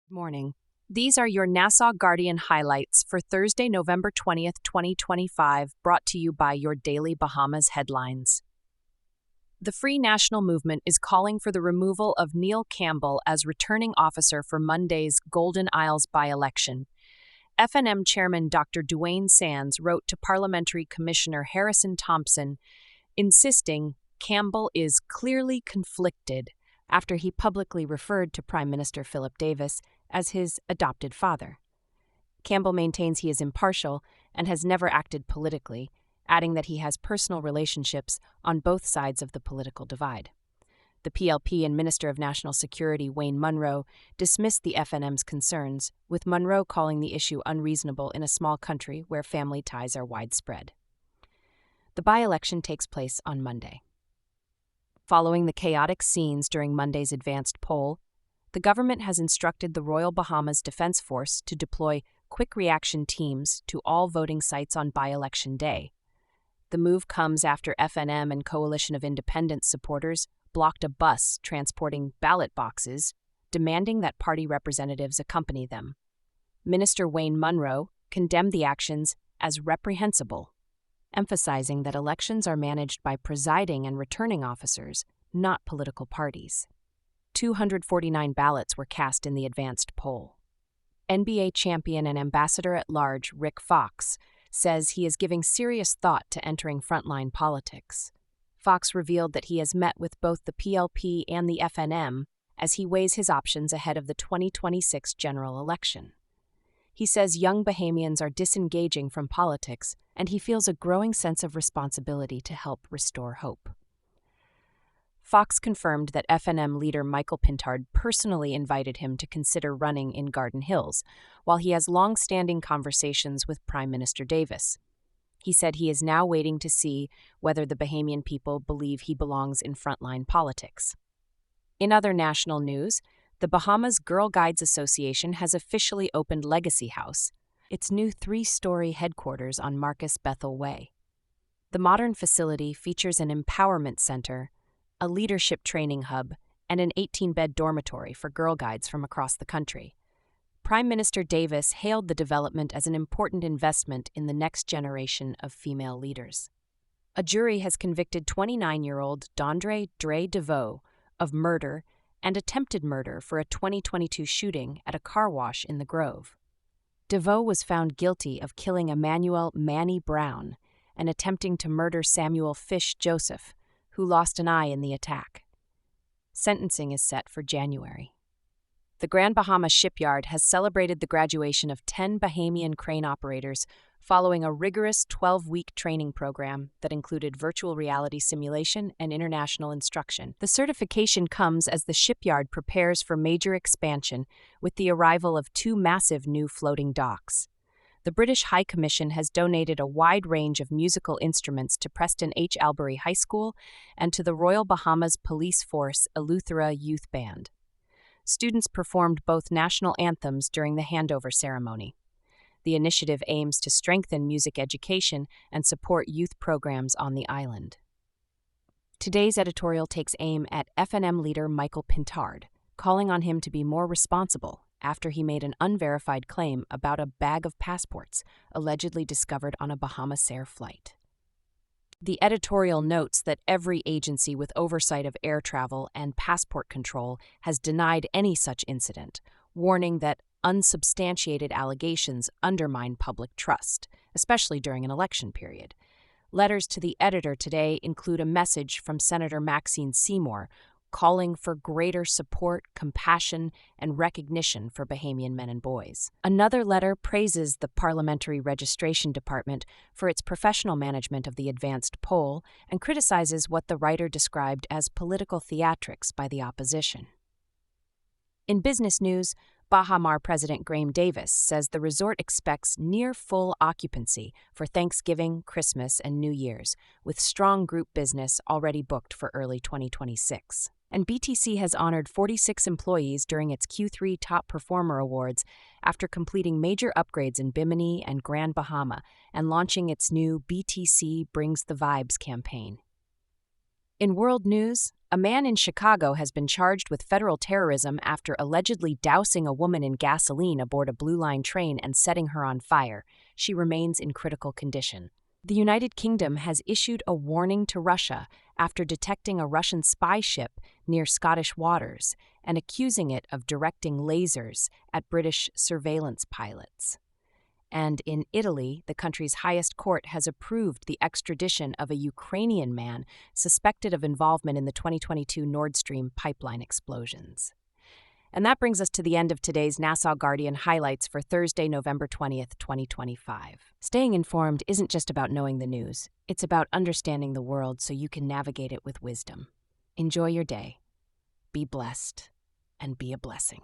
Morning. These are your Nassau Guardian highlights for Thursday, November 20th, 2025, brought to you by your Daily Bahamas headlines. The Free National Movement is calling for the removal of Neil Campbell as returning officer for Monday's Golden Isles by-election. FNM Chairman Dr. Duane Sands wrote to Parliamentary Commissioner Harrison Thompson, insisting Campbell is clearly conflicted after he publicly referred to Prime Minister Philip Davis as his adopted father. Campbell maintains he is impartial and has never acted politically, adding that he has personal relationships on both sides of the political divide. The PLP and Minister of National Security Wayne Munro dismissed the FNM's concerns, with Munro calling the issue unreasonable in a small country where family ties are widespread. The by-election takes place on Monday. Following the chaotic scenes during Monday's advanced poll, the government has instructed the Royal Bahamas Defense Force to deploy quick reaction teams to all voting sites on by-election day. The move comes after FNM and Coalition of Independence supporters blocked a bus transporting ballot boxes, demanding that party representatives accompany them. Minister Wayne Munro condemned the actions as reprehensible, emphasizing that elections are managed by presiding and returning officers, not political parties. 249 ballots were cast in the advanced poll. NBA champion and ambassador-at-large Rick Fox says he is giving serious thought to entering frontline politics. Fox revealed that he has met with both the PLP and the FNM as he weighs his options ahead of the 2026 general election. He says young Bahamians are disengaging from politics, and he feels a growing sense of responsibility to help restore hope. Fox confirmed that FNM leader Michael Pintard personally invited him to consider running in Garden Hills, while he has long-standing conversations with Prime Minister Davis. He said he is now waiting to see whether the Bahamian people believe he belongs in frontline politics. In other national news, the Bahamas Girl Guides Association has officially opened Legacy House, its new 3-story headquarters on Marcus Bethel Way. The modern facility features an empowerment center, a leadership training hub, and an 18-bed dormitory for Girl Guides from across the country. Prime Minister Davis hailed the development as an important investment in the next generation of female leaders. A jury has convicted 29-year-old Dondre Dre DeVoe of murder and attempted murder for a 2022 shooting at a car wash in the Grove. DeVoe was found guilty of killing Emmanuel Manny Brown and attempting to murder Samuel Fish Joseph, who lost an eye in the attack. Sentencing is set for January. The Grand Bahama Shipyard has celebrated the graduation of 10 Bahamian crane operators following a rigorous 12-week training program that included virtual reality simulation and international instruction. The certification comes as the shipyard prepares for major expansion with the arrival of 2 massive new floating docks. The British High Commission has donated a wide range of musical instruments to Preston H. Albury High School and to the Royal Bahamas Police Force Eleuthera Youth Band. Students performed both national anthems during the handover ceremony. The initiative aims to strengthen music education and support youth programs on the island. Today's editorial takes aim at FNM leader Michael Pintard, calling on him to be more responsible after he made an unverified claim about a bag of passports allegedly discovered on a Bahamasair flight. The editorial notes that every agency with oversight of air travel and passport control has denied any such incident, warning that unsubstantiated allegations undermine public trust, especially during an election period. Letters to the editor today include a message from Senator Maxine Seymour calling for greater support, compassion, and recognition for Bahamian men and boys. Another letter praises the Parliamentary Registration Department for its professional management of the advanced poll and criticizes what the writer described as political theatrics by the opposition. In business news, Bahamar President Graham Davis says the resort expects near-full occupancy for Thanksgiving, Christmas, and New Year's, with strong group business already booked for early 2026. And BTC has honored 46 employees during its Q3 Top Performer Awards after completing major upgrades in Bimini and Grand Bahama and launching its new BTC Brings the Vibes campaign. In world news, A man in Chicago has been charged with federal terrorism after allegedly dousing a woman in gasoline aboard a Blue Line train and setting her on fire. She remains in critical condition. The United Kingdom has issued a warning to Russia after detecting a Russian spy ship near Scottish waters and accusing it of directing lasers at British surveillance pilots. And in Italy, the country's highest court has approved the extradition of a Ukrainian man suspected of involvement in the 2022 Nord Stream pipeline explosions. And that brings us to the end of today's Nassau Guardian highlights for Thursday, November 20th, 2025. Staying informed isn't just about knowing the news, it's about understanding the world so you can navigate it with wisdom. Enjoy your day, be blessed, and be a blessing.